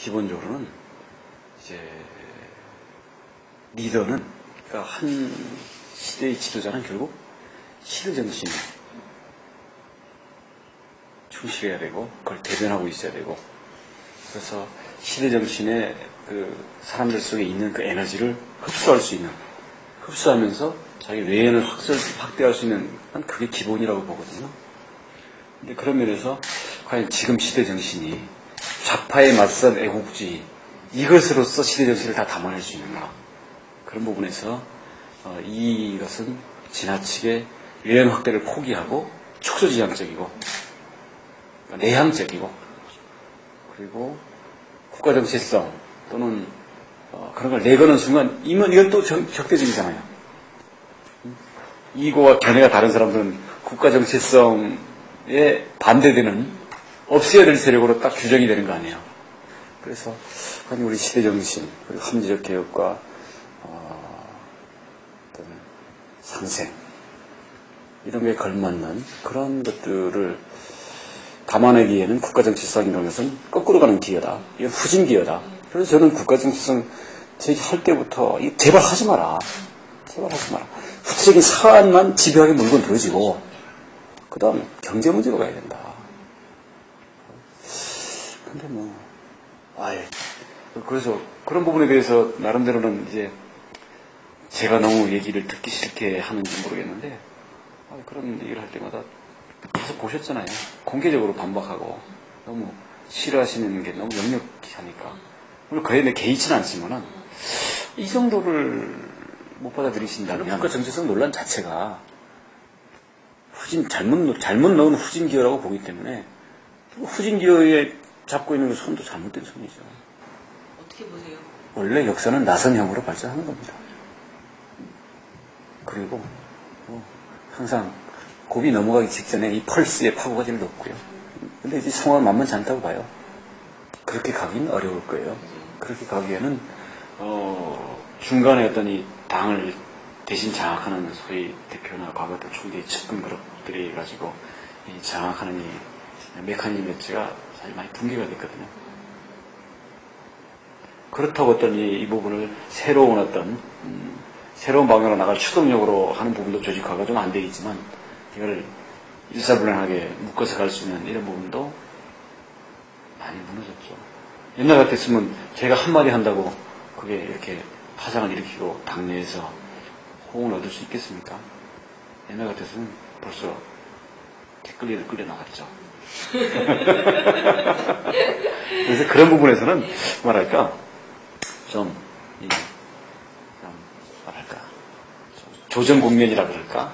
기본적으로는 이제 리더는, 그러니까 한 시대의 지도자는 결국 시대 정신에 충실해야 되고 그걸 대변하고 있어야 되고, 그래서 시대 정신에 그 사람들 속에 있는 그 에너지를 흡수할 수 있는, 흡수하면서 자기 외연을 확대할 수 있는, 난 그게 기본이라고 보거든요. 근데 그런 면에서 과연 지금 시대 정신이 좌파에 맞선 애국주의, 이것으로서 시대 정신을 다 담아낼 수 있는가, 그런 부분에서 이것은 지나치게 외연 확대를 포기하고 축소지향적이고 내향적이고, 그리고 국가정체성 또는 그런 걸 내거는 순간 이건 또 적대적이잖아요. 이거와 견해가 다른 사람들은 국가정체성에 반대되는, 없애야 될 세력으로 딱 규정이 되는 거 아니에요. 그래서 우리 시대정신, 그리고 합리적 개혁과 어떤 상생, 이런 게 걸맞는 그런 것들을 담아내기에는 국가정체성이라는 것은 거꾸로 가는 기여다. 이건 후진 기여다. 그래서 저는 국가정체성 제기할 때부터 제발 하지 마라. 제발 하지 마라. 구체적인 사안만 집요하게 물건 들어지고, 그 다음 경제 문제로 가야 된다. 근데 그래서 그런 부분에 대해서 나름대로는 이제 제가 너무 얘기를 듣기 싫게 하는지 모르겠는데, 그런 얘기를 할 때마다 계속 보셨잖아요. 공개적으로 반박하고 너무 싫어하시는 게 너무 역력히 하니까. 물론 그에 개의치는 않지만은 이 정도를 못 받아들이신다면 국가 정체성 논란 자체가 잘못 넣은 후진 기여라고 보기 때문에, 후진 기여에 잡고 있는 손도 잘못된 손이죠. 어떻게 보세요? 원래 역사는 나선형으로 발전하는 겁니다. 그리고 항상 고비 넘어가기 직전에 이 펄스의 파고가 제일 높고요. 근데 이제 상황을 만만치 않다고 봐요. 그렇게 가기는 어려울 거예요. 그렇게 가기에는 중간에 어떤 이 당을 대신 장악하는 소위 대표나 과거 때 총리의 측근 그룹들이 가지고 이 장악하는 이 메커니즘 자체가 사실 많이 붕괴가 됐거든요. 그렇다고 어떤 이 부분을 새로운 방향으로 나갈 추동력으로 하는 부분도 조직화가 좀 안 되겠지만, 이걸 일사불란하게 묶어서 갈 수 있는 이런 부분도 많이 무너졌죠. 옛날 같았으면 제가 한마디 한다고 그게 이렇게 파장을 일으키고 당내에서 호응을 얻을 수 있겠습니까? 옛날 같았으면 벌써 댓글이 끌려 나갔죠. 그래서 그런 부분에서는 좀 조정 국면이라 그럴까?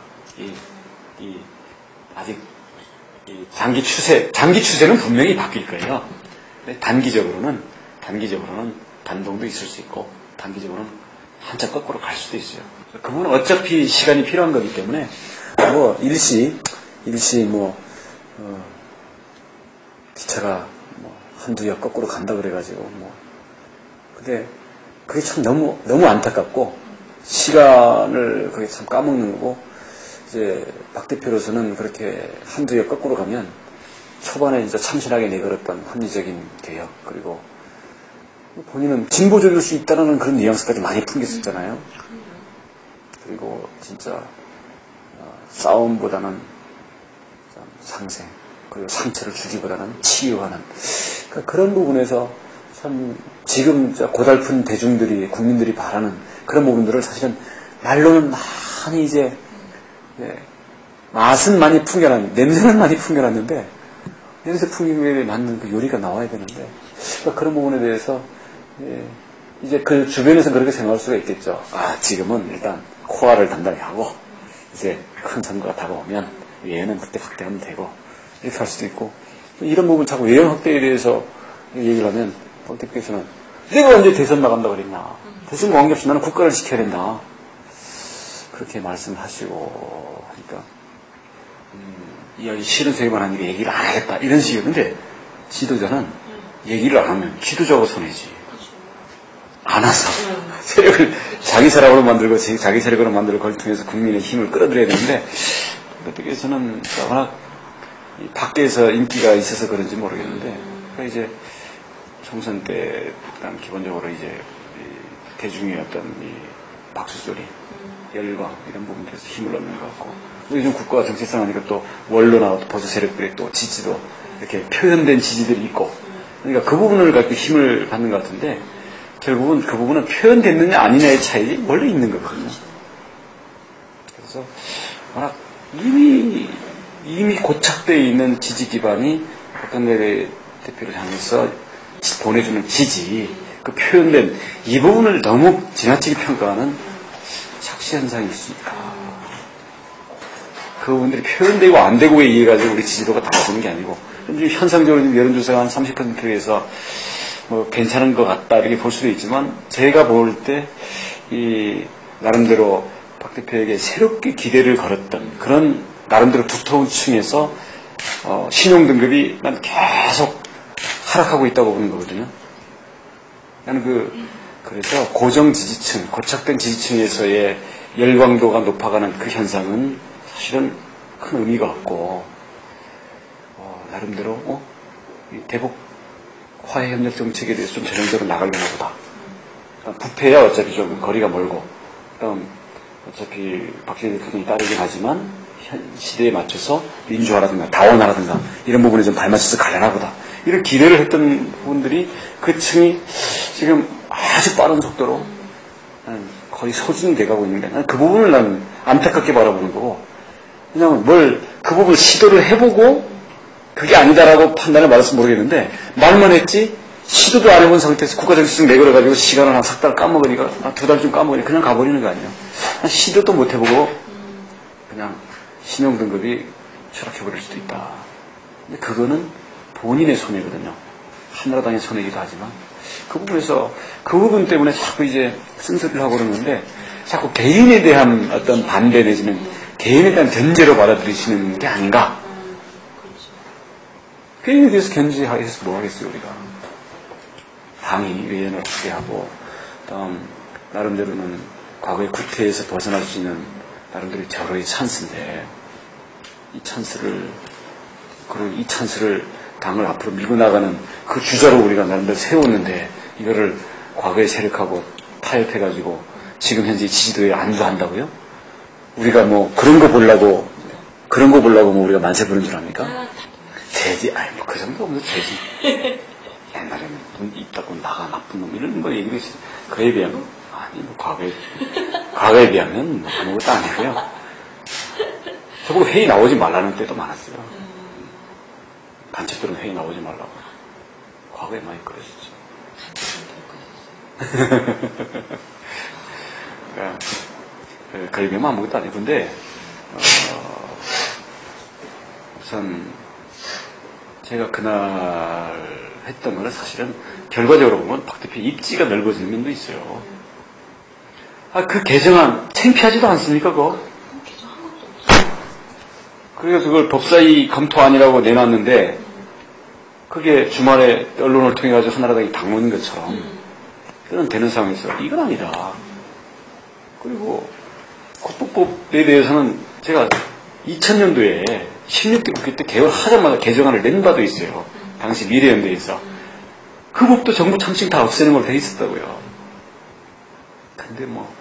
아직 장기 추세는 분명히 바뀔 거예요. 근데 단기적으로는 반동도 있을 수 있고, 단기적으로는 한참 거꾸로 갈 수도 있어요. 그 부분은 어차피 시간이 필요한 거기 때문에, 일시 기차가 한두 역 거꾸로 간다 그래가지고, 근데 그게 참 너무 안타깝고, 시간을 그게 참 까먹는 거고, 이제 박 대표로서는 그렇게 한두 역 거꾸로 가면 초반에 진짜 참신하게 내걸었던 합리적인 개혁, 그리고 본인은 진보적일 수 있다는 그런 뉘앙스까지 많이 풍겼었잖아요. 그리고 진짜 싸움보다는 상생, 그리고 상처를 주기보다는 치유하는, 그러니까 그런 부분에서 참 지금 고달픈 대중들이, 국민들이 바라는 그런 부분들을 사실은 말로는 많이 이제 맛은 많이 풍겨놨는데, 냄새는 많이 풍겨놨는데, 냄새 풍김에 맞는 그 요리가 나와야 되는데, 그러니까 그런 부분에 대해서 이제 그 주변에서 그렇게 생각할 수가 있겠죠. 지금은 일단 코어를 단단히 하고 이제 큰 선거가 다가오면 외연은 그때 확대하면 되고, 이렇게 할 수도 있고, 이런 부분 자꾸 외연 확대에 대해서 얘기를 하면 박 대표께서는 내가 언제 대선 나간다고 그랬나, 대선 관계없이 나는 국가를 지켜야 된다, 그렇게 말씀하시고 하니까 이야기 싫은 소리만 하니까 얘기를 안 하겠다 이런 식이었는데, 지도자는 얘기를 안 하면 지도자가 손해지. 안 와서 세력을 자기 사람으로 만들고 자기 세력으로 만들고 그걸 통해서 국민의 힘을 끌어들여야 되는데, 어떻게서는 워낙 밖에서 인기가 있어서 그런지 모르겠는데, 이제 총선 때 일단 기본적으로 이제 대중의 어떤 이 박수소리, 열광 이런 부분들에서 힘을 얻는 것 같고, 요즘 국가가 정체성하니까 또 원로나 보수 세력들의 또 지지도 이렇게 표현된 지지들이 있고, 그러니까 그 부분을 갖고 힘을 받는 것 같은데, 결국은 그 부분은 표현됐느냐 아니냐의 차이가 원래 있는 거거든요. 그래서 워낙 이미 고착되어 있는 지지 기반이 박근혜 대표를 향해서 보내주는 지지, 그 표현된 이 부분을 너무 지나치게 평가하는 착시 현상이 있습니다. 그 부분들이 표현되고 안 되고에 의해 가지고 우리 지지도가 달라지는 게 아니고, 현상적으로 여론조사가 한 30%에서 뭐 괜찮은 것 같다 이렇게 볼 수도 있지만, 제가 볼 때 이 나름대로 박 대표에게 새롭게 기대를 걸었던 그런 나름대로 두터운 층에서 신용 등급이 난 계속 하락하고 있다고 보는 거거든요. 나는 그래서 고정 지지층, 고착된 지지층에서의 열광도가 높아가는 그 현상은 사실은 큰 의미가 없고, 나름대로 이 대북 화해 협력 정책에 대해서 좀 전형적으로 나가려나 보다. 부패야 어차피 좀 거리가 멀고, 그다음 어차피 박근혜 대통령이 따르긴 하지만 시대에 맞춰서 민주화라든가 다원화라든가 이런 부분에 좀 발맞춰서 가려나 보다. 이런 기대를 했던 부분들이 그 층이 지금 아주 빠른 속도로 거의 소진돼 가고 있는데, 나는 그 부분을 나는 안타깝게 바라보는 거고, 왜냐하면 그 부분을 시도를 해보고 그게 아니다라고 판단을 받았으면 모르겠는데, 말만 했지 시도도 안 해본 상태에서 국가정치성 내걸어가지고 시간을 한 석 달 까먹으니까, 2달쯤 까먹으니까 그냥 가버리는 거 아니에요. 시도도 못 해보고 그냥 신용등급이 추락해버릴 수도 있다. 근데 그거는 본인의 손해거든요. 한나라당의 손해이기도 하지만, 그 부분에서 그 부분 때문에 자꾸 이제 쓴소리를 하고 그러는데, 자꾸 개인에 대한 어떤 반대 내지는 개인에 대한 견제로 받아들이시는 게 아닌가. 개인에 대해서 견제해서 뭐 하겠어요, 우리가. 당이 외연을 하게 하고, 다음 나름대로는 과거의 구태에서 벗어날 수 있는 나름대로 절호의 찬스인데, 이 찬스를 당을 앞으로 밀고 나가는 그 주자로 우리가 나름대로 세웠는데, 이거를 과거의 세력하고 타협해가지고 지금 현재 지지도에 안주한다고요? 우리가 뭐 그런 거 보려고 뭐 우리가 만세 부른 줄 압니까? 돼지, 뭐 그 정도 없는 돼지. 옛날에는 돈 있다고 나가 나쁜 놈 이런 거 얘기를 했어요. 그에 비하면 과거에 비하면 아무것도 아니고요. 저보고 회의 나오지 말라는 때도 많았어요. 간첩들은 회의 나오지 말라고. 과거에 많이 그랬었죠. 그에 비하면 아무것도 아니고, 근데 우선 제가 그날 했던 거는 사실은 결과적으로 보면 박 대표 입지가 넓어진 면도 있어요. 그 개정안 창피하지도 않습니까, 그거? 개정한 것도 없어요. 그래서 그걸 법사위 검토안이라고 내놨는데, 그게 주말에 언론을 통해 가지고 한나라당이 당론인 것처럼 그런 되는 상황에서 이건 아니다. 그리고 국보법에 대해서는 제가 2000년도에 16대 국회 때 개헌하자마자 개정안을 낸 바도 있어요. 당시 미래연대에서. 그 법도 정부 참칭 다 없애는 걸로 돼 있었다고요. 근데 뭐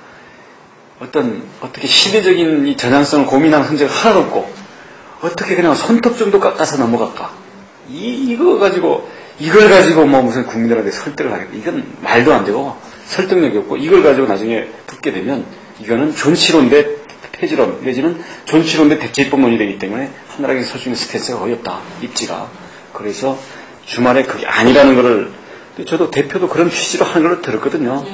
어떻게 시대적인 이 전향성을 고민하는 흔적이 하나도 없고, 어떻게 그냥 손톱 정도 깎아서 넘어갈까? 이걸 가지고 뭐 무슨 국민들한테 설득을 하겠다. 이건 말도 안 되고 설득력이 없고, 이걸 가지고 나중에 붙게 되면 이거는 존치론 대 폐지론 내지는 존치론 대 대체입법론이 되기 때문에 한나라당이 설 수 있는 스탠스가 거의 없다. 입지가. 그래서 주말에 그게 아니라는 거를, 저도 대표도 그런 취지로 하는 걸 들었거든요.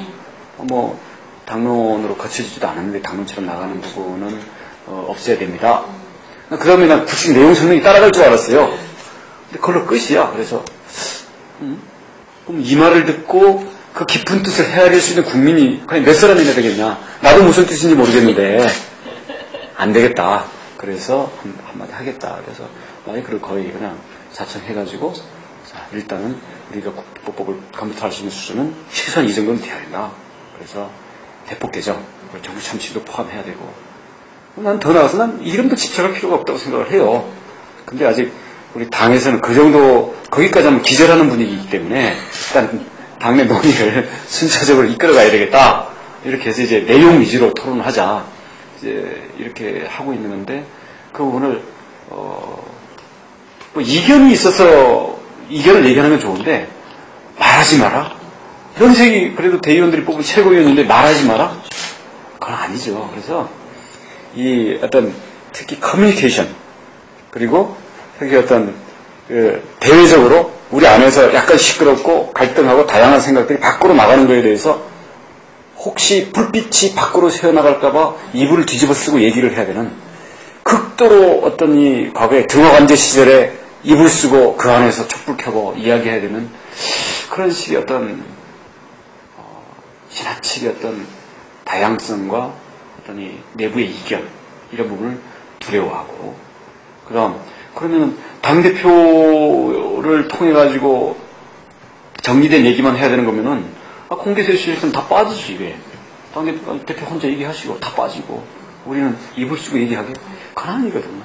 뭐 당론으로 거쳐지지도 않았는데 당론처럼 나가는 부분은 없애야 됩니다. 그 다음에 난 구식 내용 설명이 따라갈 줄 알았어요. 근데 그걸로 끝이야. 그래서 그럼 이 말을 듣고 그 깊은 뜻을 헤아릴 수 있는 국민이 과연 몇 사람이나 되겠냐. 나도 무슨 뜻인지 모르겠는데 안 되겠다. 그래서 한마디 하겠다. 그래서 만약에 그걸 거의 그냥 자청해가지고, 자, 일단은 우리가 국보법을 검토할 수 있는 수준은 최소한 이 정도는 돼야 된다. 그래서 대폭 개정, 정부 참치도 포함해야 되고, 난 더 나아가서 난 이름도 집착할 필요가 없다고 생각을 해요. 근데 아직 우리 당에서는 그 정도, 거기까지 하면 기절하는 분위기이기 때문에 일단 당내 논의를 순차적으로 이끌어가야 되겠다. 이렇게 해서 이제 내용 위주로 토론을 하자. 이제 이렇게 하고 있는 건데 그 부분을 뭐 이견이 있어서 이견을 얘기하는 건 좋은데 말하지 마라. 현sek이 그래도 대의원들이 뽑은 최고위원인데 말하지 마라? 그건 아니죠. 그래서 이 어떤 특히 커뮤니케이션 그리고 특히 어떤 대외적으로 우리 안에서 약간 시끄럽고 갈등하고 다양한 생각들이 밖으로 나가는 거에 대해서 혹시 불빛이 밖으로 새어나갈까봐 이불을 뒤집어 쓰고 얘기를 해야 되는 극도로 어떤 이 과거의 등화관제 시절에 이불 쓰고 그 안에서 촛불 켜고 이야기해야 되는 그런 식의 어떤 지나치게 어떤 다양성과 어떤 이 내부의 이견 이런 부분을 두려워하고 그러면 당대표를 통해 가지고 정리된 얘기만 해야 되는 거면은 공개세실에서는 다 빠지지 이게 당대표 혼자 얘기하시고 다 빠지고 우리는 이불 쓰고 얘기하게 그건 아니거든요.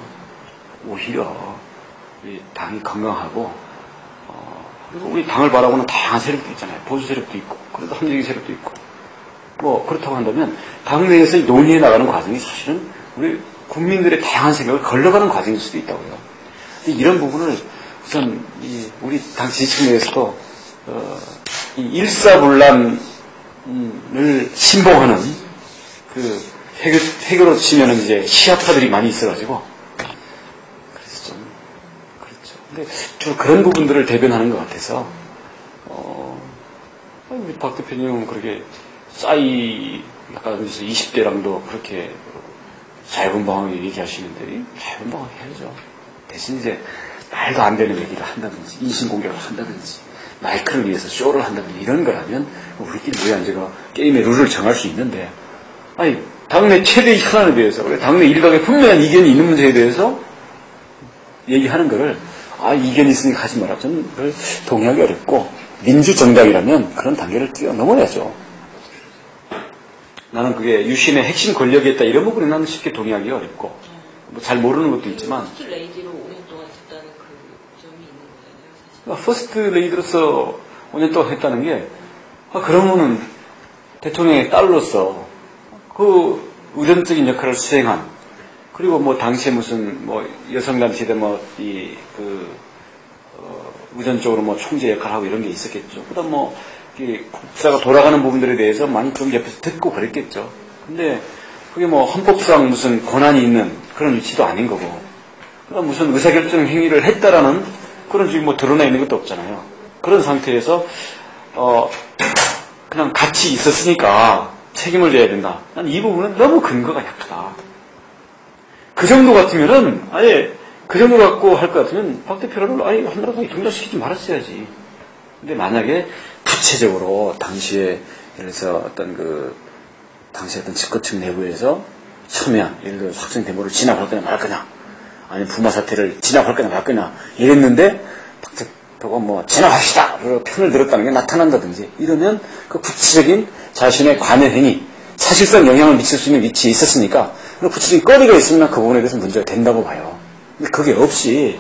오히려 우리 당이 건강하고 그리고 우리 당을 바라보는 다양한 세력도 있잖아요. 보수 세력도 있고 그래도 합리적인 세력도 있고 뭐 그렇다고 한다면 당내에서 논의해 나가는 과정이 사실은 우리 국민들의 다양한 생각을 걸러가는 과정일 수도 있다고요. 이런 부분을 우선 우리 당 지지층 내에서도 이 일사불란을 신봉하는 그 회교로 치면은 이제 시아파들이 많이 있어가지고 그래서 좀 그렇죠. 근데 주로 그런 부분들을 대변하는 것 같아서 우리 박 대표님은 그렇게 약간 그래서 20대랑도 그렇게 자유분방하게 얘기하시는데 자유분방하게 해야죠. 대신 이제 말도 안 되는 얘기를 한다든지 인신공격을 한다든지 마이크를 위해서 쇼를 한다든지 이런 거라면 우리끼리 왜 앉아가 게임의 룰을 정할 수 있는데 아니 당내 최대의 현안에 대해서 당내 일각의 분명한 이견이 있는 문제에 대해서 얘기하는 거를 이견이 있으니까 하지 마라. 저는 그걸 동의하기 어렵고 민주정당이라면 그런 단계를 뛰어넘어야죠. 나는 그게 유신의 핵심 권력이 있다 이런 부분에 나는 쉽게 동의하기 어렵고 뭐 잘 모르는 것도 있지만 퍼스트 레이디로 5년 동안 했다는 그 점이 있는 거잖아요. 사실. 퍼스트 레이디로서 5년 동안 했다는 게 그러면은 대통령의 딸로서 그 의존적인 역할을 수행한 그리고 뭐 당시에 무슨 뭐 여성단체대 의존적으로 뭐 총재 역할하고 이런 게 있었겠죠. 그다음 뭐 국사가 돌아가는 부분들에 대해서 많이 좀 옆에서 듣고 그랬겠죠. 근데 그게 뭐 헌법상 무슨 권한이 있는 그런 위치도 아닌 거고, 그다음 무슨 의사결정 행위를 했다라는 그런 지금 뭐 드러나 있는 것도 없잖아요. 그런 상태에서 그냥 같이 있었으니까 책임을 져야 된다. 난 이 부분은 너무 근거가 약하다. 그 정도 같으면은 아예 그 정도 갖고 할 것 같으면 박 대표를 아예 한나라당이 동작시키지 말았어야지. 근데 만약에 구체적으로 당시에 예를 들어서 당시 어떤 집권층 내부에서 첨예한 예를 들어서 학생 데모를 진압할 거냐 말 거냐 아니면 부마 사태를 진압할 거냐 말 거냐 이랬는데 박 대표가 뭐 진압합시다 그리고 편을 들었다는 게 나타난다든지 이러면 그 구체적인 자신의 관여 행위 사실상 영향을 미칠 수 있는 위치에 있었으니까 구체적인 거리가 있으면 그 부분에 대해서 문제가 된다고 봐요. 근데 그게 없이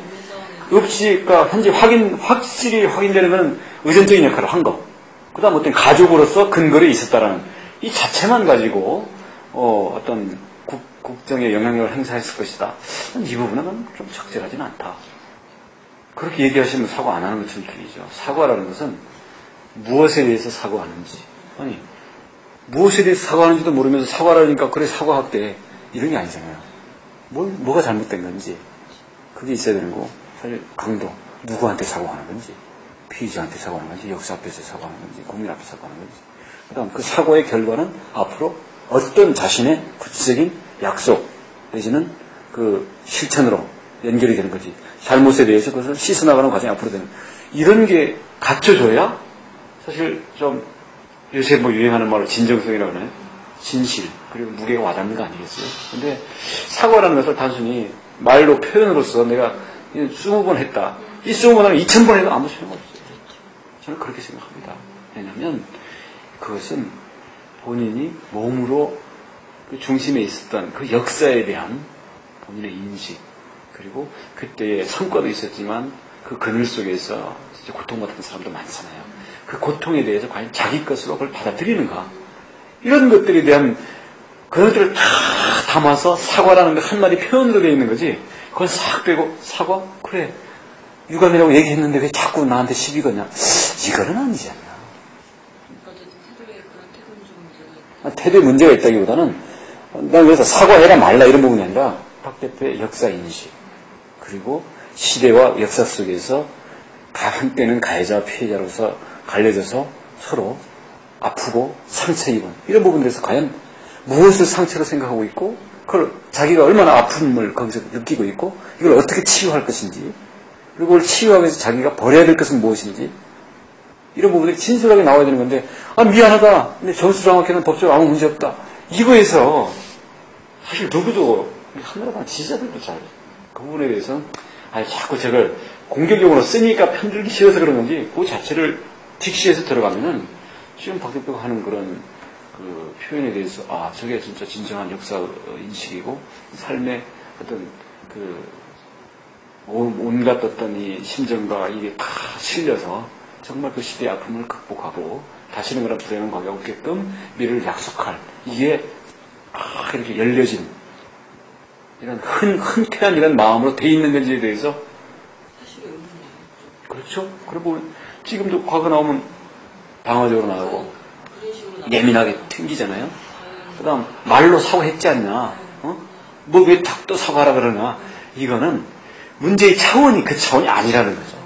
그러니까 현재 확실히 확인되는 것은 의존적인 역할을 한 거. 그 다음 어떤 가족으로서 근거리 있었다라는 이 자체만 가지고 어떤 국정에 영향력을 행사했을 것이다. 이 부분은 좀 적절하지는 않다. 그렇게 얘기하시면 사과 안 하는 것처럼 들리죠. 사과라는 것은 무엇에 대해서 사과하는지 아니 무엇에 대해서 사과하는지도 모르면서 사과라니까 그래 사과할게 이런 게 아니잖아요. 뭐가 잘못된 건지 그게 있어야 되는 거고 사실 강도 누구한테 사과하는 건지 피의자한테 사과하는 건지 역사 앞에서 사과하는 건지 국민 앞에서 사과하는 건지 그 다음 그 사과의 결과는 앞으로 어떤 자신의 구체적인 약속 내지는 그 실천으로 연결이 되는 거지 잘못에 대해서 그것을 씻어나가는 과정이 앞으로 되는 이런 게 갖춰져야 사실 좀 요새 뭐 유행하는 말로 진정성이라고 하나요? 진실 그리고 무게가 와닿는 거 아니겠어요? 근데 사과라는 것을 단순히 말로 표현으로서 내가 20번 했다. 이 20번 하면 2000번 해도 아무 소용없어요. 저는 그렇게 생각합니다. 왜냐하면 그것은 본인이 몸으로 그 중심에 있었던 그 역사에 대한 본인의 인식 그리고 그때의 성과도 있었지만 그 그늘 속에서 진짜 고통받았던 사람도 많잖아요. 그 고통에 대해서 과연 자기 것으로 그걸 받아들이는가. 이런 것들에 대한 그런 것들을 다 담아서 사과라는 거 한 마디 표현으로 되어 있는 거지. 그건 싹 빼고 사과? 그래. 유감이라고 얘기했는데 왜 자꾸 나한테 시비 거냐. 이거는 아니지 않나. 태도에 그런 태도는 좀 문제가 있다. 태도에 문제가 있다기보다는 난 그래서 사과해라 말라 이런 부분이 아니라 박 대표의 역사 인식 그리고 시대와 역사 속에서 한때는 가해자와 피해자로서 갈려져서 서로 아프고 상처 입은 이런 부분들에서 과연 무엇을 상처로 생각하고 있고 그걸 자기가 얼마나 아픔을 거기서 느끼고 있고 이걸 어떻게 치유할 것인지 그리고 그걸 치유하기 위해서 자기가 버려야 될 것은 무엇인지 이런 부분들이 진솔하게 나와야 되는 건데 미안하다 근데 점수 정확히는 법적으로 아무 문제 없다 이거에서 사실 누구도 하늘나라 지지자들도 잘 그 부분에 대해서는 자꾸 저걸 공격용으로 쓰니까 편들기 싫어서 그런 건지 그 자체를 직시해서 들어가면은 지금 박 대표가 하는 그런 그 표현에 대해서 저게 진짜 진정한 역사 인식이고 삶의 어떤 그 온갖 어떤 이 심정과 이게 다 실려서 정말 그 시대의 아픔을 극복하고 다시는 그런 불행한 과거가 없게끔 미래를 약속할 이게 이렇게 열려진 이런 흔쾌한 이런 마음으로 돼 있는 건지에 대해서 사실 의문이에요. 그렇죠? 그리고 지금도 과거 나오면 방어적으로 나오고 그런 식으로 예민하게 튕기잖아요. 그 다음 말로 사과했지 않냐. 뭐 왜 또 사과하라 그러나. 이거는 문제의 차원이 그 차원이 아니라는 거죠.